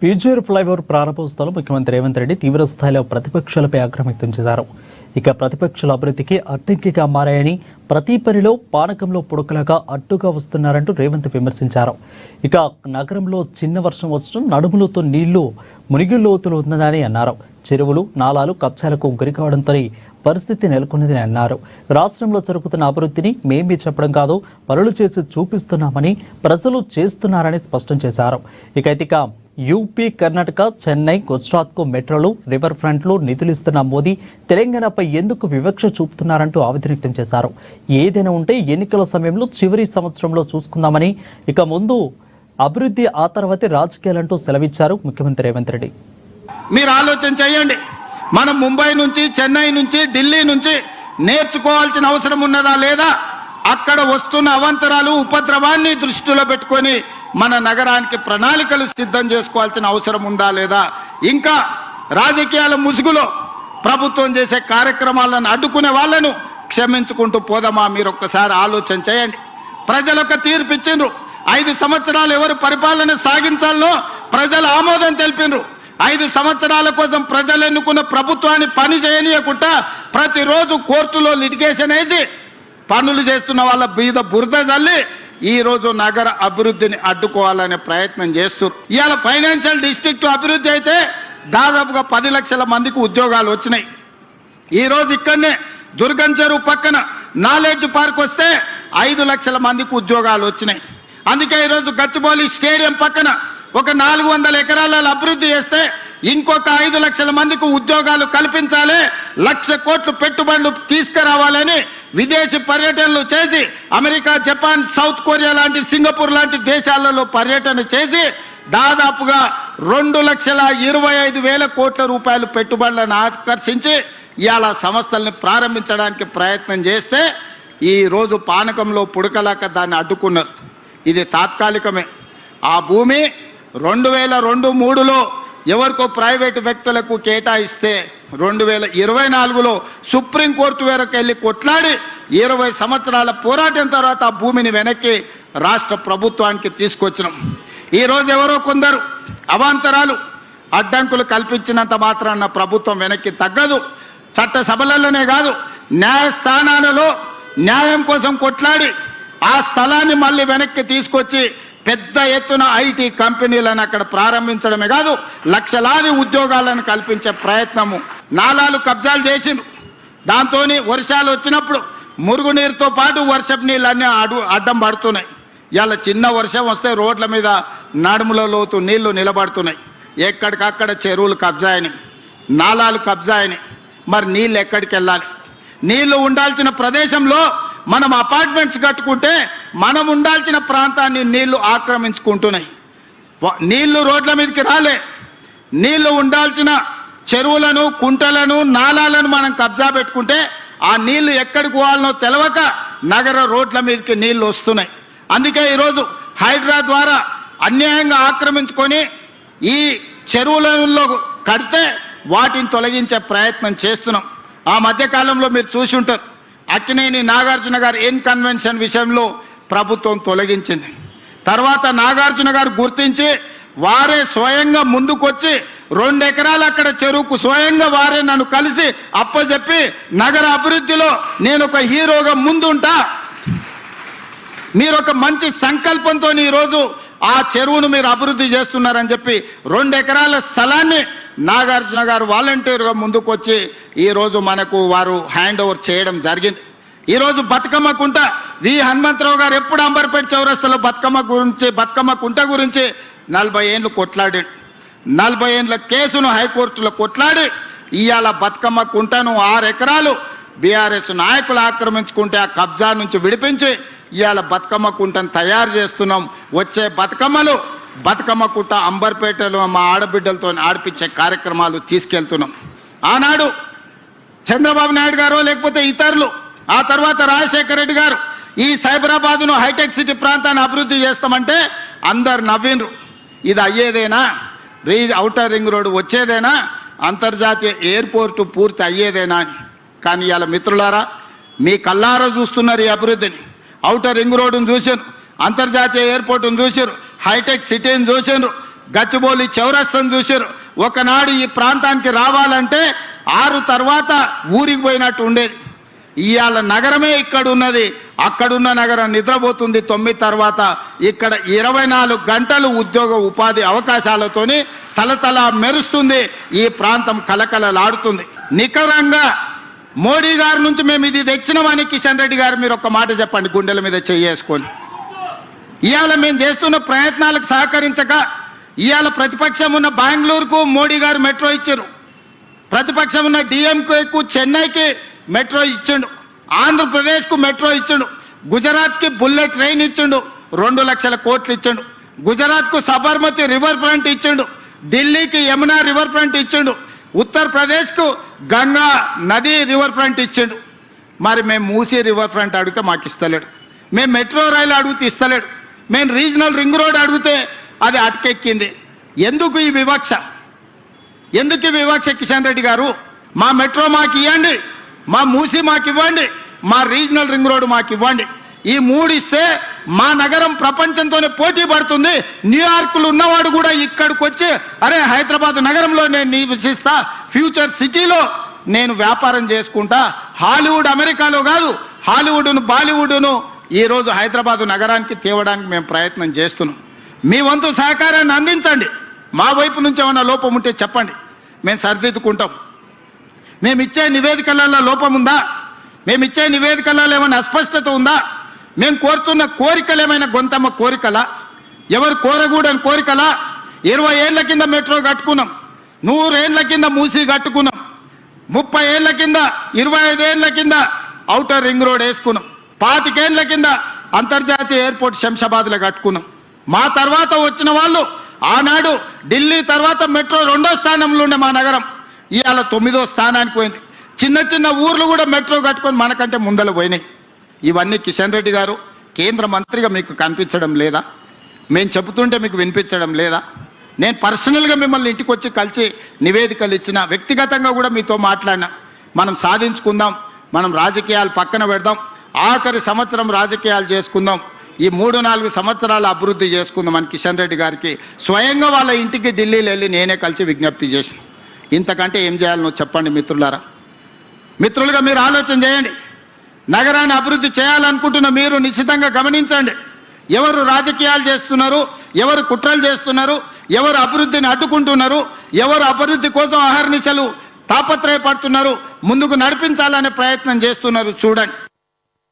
PGR flyover ప్రారంభోత్సవంలో ముఖ్యమంత్రి రేవంత్ రెడ్డి తీవ్ర స్థాయిలో ప్రతిపక్షాలపై ఆగ్రహం వ్యక్తం చేశారు. ఇక ప్రతిపక్షాల అభివృద్ధికి అడ్డంకిగా మారాయని, ప్రతి పనిలో పానకంలో పుడకలాగా అడ్డుగా వస్తున్నారంటూ రేవంత్ విమర్శించారు. ఇక నగరంలో చిన్న వర్షం వచ్చడం నడుములతో నీళ్లు మునిగి లోతులు ఉన్నదని అన్నారు. చెరువులు, నాలాలు కబ్జాలకు గురి కావడంతో పరిస్థితి నెలకొన్నదని అన్నారు. రాష్ట్రంలో జరుగుతున్న అభివృద్ధిని మేమే చెప్పడం కాదు, పనులు చేసి చూపిస్తున్నామని ప్రజలు చేస్తున్నారని స్పష్టం చేశారు. ఇక యూపీ, కర్ణాటక, చెన్నై, గుజరాత్కు మెట్రోలు, రివర్ ఫ్రంట్లు నిధులిస్తున్న మోదీ తెలంగాణపై ఎందుకు వివక్ష చూపుతున్నారంటూ ఆవేదన వ్యక్తం చేశారు. ఏదైనా ఉంటే ఎన్నికల సమయంలో చివరి సంవత్సరంలో చూసుకుందామని, ఇక ముందు అభివృద్ధి ఆ తర్వాతే రాజకీయాలంటూ సెలవిచ్చారు ముఖ్యమంత్రి రేవంత్ రెడ్డి. మీరు ఆలోచన చేయండి, మనం ముంబై నుంచి, చెన్నై నుంచి, ఢిల్లీ నుంచి నేర్చుకోవాల్సిన అవసరం ఉన్నదా లేదా? అక్కడ వస్తున్న అవాంతరాలు, ఉపద్రవాన్ని దృష్టిలో పెట్టుకొని మన నగరానికి ప్రణాళికలు సిద్ధం చేసుకోవాల్సిన అవసరం ఉందా లేదా? ఇంకా రాజకీయాల ముసుగులో ప్రభుత్వం చేసే కార్యక్రమాలను అడ్డుకునే వాళ్ళను క్షమించుకుంటూ పోదామా? మీరు ఒక్కసారి ఆలోచన చేయండి. ప్రజలకు తీర్పు ఇచ్చిండ్రు. 5 సంవత్సరాలు ఎవరు పరిపాలన సాగించాలో ప్రజలు ఆమోదం తెలిపిండ్రు. 5 సంవత్సరాల కోసం ప్రజలు ఎన్నుకున్న ప్రభుత్వాన్ని పని చేయనీయకుండా ప్రతిరోజు కోర్టులో లిటిగేషన్ వేసి పనులు చేస్తున్న వాళ్ళ మీద బురద జల్లి ఈ రోజు నగర అభివృద్ధిని అడ్డుకోవాలనే ప్రయత్నం చేస్తున్నారు. ఇవాళ ఫైనాన్షియల్ డిస్ట్రిక్ట్ అభివృద్ధి అయితే దాదాపుగా 10 లక్షల మందికి ఉద్యోగాలు వచ్చినాయి. ఈ రోజు ఇక్కడనే దుర్గం చెరువు పక్కన నాలెడ్జ్ పార్క్ వస్తే 5 లక్షల మందికి ఉద్యోగాలు వచ్చినాయి. అందుకే ఈరోజు గచ్చిబౌలి స్టేడియం పక్కన ఒక 400 ఎకరాల అభివృద్ధి చేస్తే ఇంకొక 5 లక్షల మందికి ఉద్యోగాలు కల్పించాలి, 1,00,000 కోట్లు పెట్టుబడులు తీసుకురావాలని విదేశీ పర్యటనలు చేసి అమెరికా, జపాన్, సౌత్ కొరియా లాంటి, సింగపూర్ లాంటి దేశాలలో పర్యటన చేసి దాదాపుగా 2,25,000 కోట్ల రూపాయలు పెట్టుబడులను ఆకర్షించి ఇవాళ సంస్థల్ని ప్రారంభించడానికి ప్రయత్నం చేస్తే ఈ రోజు పానకంలో పుడకలాక దాన్ని అడ్డుకున్నారు. ఇది తాత్కాలికమే. ఆ భూమి 2002-03లో ఎవరికో ప్రైవేటు వ్యక్తులకు కేటాయిస్తే 2024లో సుప్రీంకోర్టు వరకు వెళ్ళి కొట్లాడి 20 సంవత్సరాల పోరాటం తర్వాత ఆ భూమిని వెనక్కి రాష్ట్ర ప్రభుత్వానికి తీసుకొచ్చినాం. ఈరోజు ఎవరో కొందరు అవాంతరాలు, అడ్డంకులు కల్పించినంత మాత్రాన ప్రభుత్వం వెనక్కి తగ్గదు. చట్టసభలలోనే కాదు, న్యాయస్థానాలలో న్యాయం కోసం కొట్లాడి ఆ స్థలాన్ని మళ్ళీ వెనక్కి తీసుకొచ్చి పెద్ద ఎత్తున ఐటీ కంపెనీలను అక్కడ ప్రారంభించడమే కాదు, లక్షలాది ఉద్యోగాలను కల్పించే ప్రయత్నము. నాలాలు కబ్జాలు చేసిండ్రు. దాంతో వర్షాలు వచ్చినప్పుడు మురుగునీరుతో పాటు వర్షపు నీళ్ళన్నీ అడ్డం పడుతున్నాయి. ఇలా చిన్న వర్షం వస్తే రోడ్ల మీద నడుముల లోతు నీళ్లు నిలబడుతున్నాయి. ఎక్కడికక్కడ చెరువులు కబ్జాయని, నాలాలు కబ్జాయని. మరి నీళ్ళు ఎక్కడికి వెళ్ళాలి? నీళ్లు ఉండాల్సిన ప్రదేశంలో మనం అపార్ట్మెంట్స్ కట్టుకుంటే మనం ఉండాల్సిన ప్రాంతాన్ని నీళ్లు ఆక్రమించుకుంటున్నాయి. నీళ్లు రోడ్ల మీదకి రాలే. నీళ్లు ఉండాల్సిన చెరువులను, కుంటలను, నాలాలను మనం కబ్జా పెట్టుకుంటే ఆ నీళ్లు ఎక్కడికి పోవాలనో తెలవక నగర రోడ్ల మీదకి నీళ్లు వస్తున్నాయి. అందుకే ఈరోజు హైడ్రా ద్వారా అన్యాయంగా ఆక్రమించుకొని ఈ చెరువులలో కడితే వాటిని తొలగించే ప్రయత్నం చేస్తున్నాం. ఆ మధ్యకాలంలో మీరు చూసి ఉంటారు, అక్కినేని నాగార్జున గారు కన్వెన్షన్ విషయంలో ప్రభుత్వం తొలగించింది. తర్వాత నాగార్జున గారు గుర్తించి వారే స్వయంగా ముందుకొచ్చి 2 ఎకరాలు అక్కడ చెరువుకు స్వయంగా వారే నన్ను కలిసి అప్పచెప్పి నగర అభివృద్ధిలో నేను ఒక హీరోగా ముందుంటా, మీరు ఒక మంచి సంకల్పంతో ఈరోజు ఆ చెరువును మీరు అభివృద్ధి చేస్తున్నారని చెప్పి 2 ఎకరాల స్థలాన్ని నాగార్జున గారు వాలంటీర్గా ముందుకొచ్చి ఈరోజు మనకు వారు హ్యాండ్ ఓవర్ చేయడం జరిగింది. ఈరోజు బతుకమ్మ కుంట వి హనుమంతరావు గారు ఎప్పుడు అంబర్పేట చౌరస్తాలో బతుకమ్మ కుంట గురించి 40 ఏళ్ళు కొట్లాడాడు. 40 ఏళ్ళ కేసును హైకోర్టులో కొట్లాడి ఇవాళ బతుకమ్మ కుంటను 6 ఎకరాలు బీఆర్ఎస్ నాయకులు ఆక్రమించుకుంటే ఆ కబ్జా నుంచి విడిపించి ఇవాళ బతుకమ్మ కుంటను తయారు చేస్తున్నాం. వచ్చే బతుకమ్మ కుంట అంబర్పేటలో మా ఆడబిడ్డలతో ఆడిపించే కార్యక్రమాలు తీసుకెళ్తున్నాం. ఆనాడు చంద్రబాబు నాయుడు గారు లేకపోతే ఇతరులు, ఆ తర్వాత రాజశేఖర రెడ్డి గారు ఈ సైబరాబాద్ను హైటెక్ సిటీ ప్రాంతాన్ని అభివృద్ధి చేస్తామంటే అందరు నవ్విండ్రు. ఇది అయ్యేదేనా? ఔటర్ రింగ్ రోడ్డు వచ్చేదేనా? అంతర్జాతీయ ఎయిర్పోర్టు పూర్తి అయ్యేదేనా అని. కానీ ఇవాళ మిత్రులారా, మీ కల్లారా చూస్తున్నారు ఈ అభివృద్ధిని. ఔటర్ రింగ్ రోడ్డును చూసారు, అంతర్జాతీయ ఎయిర్పోర్టును చూసారు, హైటెక్ సిటీని చూసారు. గచ్చిబౌలి చౌరస్తాను చూశారు. ఒకనాడు ఈ ప్రాంతానికి రావాలంటే 6 తర్వాత ఊరికి పోయినట్టు ఉండేది. ఇవాళ నగరమే ఇక్కడ ఉన్నది, అక్కడున్న నగరం నిద్రపోతుంది 9 తర్వాత. ఇక్కడ 24 గంటలు ఉద్యోగ ఉపాధి అవకాశాలతోని తలతల మెరుస్తుంది. ఈ ప్రాంతం కలకలలాడుతుంది. నికరంగా మోడీ గారి నుంచి మేము ఇది తెచ్చినామని కిషన్ రెడ్డి గారు మీరు ఒక మాట చెప్పండి, గుండెల మీద చేసుకొని. ఇవాళ మేము చేస్తున్న ప్రయత్నాలకు సహకరించక ఇవాళ ప్రతిపక్షం ఉన్న బెంగళూరుకు మోడీ గారు మెట్రో ఇచ్చారు, ప్రతిపక్షం ఉన్న డిఎంకేకు చెన్నైకి మెట్రో ఇచ్చిండు, ఆంధ్రప్రదేశ్కు మెట్రో ఇచ్చిండు, గుజరాత్కి బుల్లెట్ ట్రైన్ ఇచ్చిండు, 2 లక్షల కోట్లు ఇచ్చిండు, గుజరాత్కు సబర్మతి రివర్ ఫ్రంట్ ఇచ్చిండు, ఢిల్లీకి యమునా రివర్ ఫ్రంట్ ఇచ్చిండు, ఉత్తరప్రదేశ్కు గంగా నది రివర్ ఫ్రంట్ ఇచ్చిండు. మరి మేము మూసీ రివర్ ఫ్రంట్ అడిగితే మాకు ఇస్తలేడు, మేము మెట్రో రైలు అడిగితే ఇస్తలేడు, మేము రీజనల్ రింగ్ రోడ్ అడిగితే అది అటకెక్కింది. ఎందుకు ఈ వివక్ష? ఎందుకు ఈ వివక్ష కిషన్ రెడ్డి గారు? మా మెట్రో మాకు ఇవ్వండి, మా మూసీ మాకు ఇవ్వండి, మా రీజనల్ రింగ్ రోడ్ మాకు ఇవ్వండి. ఈ 3 ఇస్తే మా నగరం ప్రపంచంతోనే పోటీ పడుతుంది. న్యూయార్క్లో ఉన్నవాడు కూడా ఇక్కడికి వచ్చి అరే హైదరాబాద్ నగరంలో నేను నివసిస్తా, ఫ్యూచర్ సిటీలో నేను వ్యాపారం చేసుకుంటా, హాలీవుడ్ అమెరికాలో కాదు, హాలీవుడ్ను బాలీవుడ్ను ఈరోజు హైదరాబాద్ నగరానికి తేవడానికి మేము ప్రయత్నం చేస్తున్నాం. మీ వంతు సహకారాన్ని అందించండి. మా వైపు నుంచి ఏమైనా లోపం ఉంటే చెప్పండి, మేము సరిదిద్దుకుంటాం. మేము ఇచ్చే నివేదికలలో లోపం ఉందా? మేము ఇచ్చే నివేదికలలో ఏమైనా అస్పష్టత ఉందా? మేము కోరుతున్న కోరికలు ఏమైనా గొంతమ్మ కోరికలా? ఎవరు కోరకూడని కోరికలా? 20 ఏళ్ల కింద మెట్రో కట్టుకున్నాం, 100 ఏళ్ల కింద మూసీ కట్టుకున్నాం, 30 ఏళ్ల కింద 25 ఏళ్ల కింద ఔటర్ రింగ్ రోడ్ వేసుకున్నాం, 25 ఏళ్ల కింద అంతర్జాతీయ ఎయిర్పోర్ట్ శంషాబాద్లో కట్టుకున్నాం. మా తర్వాత వచ్చిన వాళ్ళు ఆనాడు ఢిల్లీ తర్వాత మెట్రో 2వ స్థానంలో ఉండే మా నగరం ఇవాళ 9వ స్థానానికి పోయింది. చిన్న చిన్న ఊర్లు కూడా మెట్రో కట్టుకొని మనకంటే ముందల పోయినాయి. ఇవన్నీ కిషన్ రెడ్డి గారు కేంద్ర మంత్రిగా మీకు కనిపించడం లేదా? మేము చెబుతుంటే మీకు వినిపించడం లేదా? నేను పర్సనల్గా మిమ్మల్ని ఇంటికి వచ్చి కలిసి నివేదికలు ఇచ్చిన, వ్యక్తిగతంగా కూడా మీతో మాట్లాడినా. మనం సాధించుకుందాం, మనం రాజకీయాలు పక్కన పెడదాం, ఆఖరి సంవత్సరం రాజకీయాలు చేసుకుందాం, ఈ 3-4 సంవత్సరాలు అభివృద్ధి చేసుకుందాం అని కిషన్ రెడ్డి గారికి స్వయంగా వాళ్ళ ఇంటికి ఢిల్లీలో వెళ్ళి నేనే కలిసి విజ్ఞప్తి చేసిన. ఇంతకంటే ఏం చేయాలనో చెప్పండి మిత్రులారా. మిత్రులుగా మీరు ఆలోచన చేయండి. నగరాన్ని అభివృద్ధి చేయాలనుకుంటున్న మీరు నిశ్చితంగా గమనించండి. ఎవరు రాజకీయాలు చేస్తున్నారు, ఎవరు కుట్రలు చేస్తున్నారు, ఎవరు అభివృద్ధిని అడ్డుకుంటున్నారు, ఎవరు అభివృద్ధి కోసం అహర్నిశలు తాపత్రయపడుతున్నారు, ముందుకు నడిపించాలనే ప్రయత్నం చేస్తున్నారు చూడండి.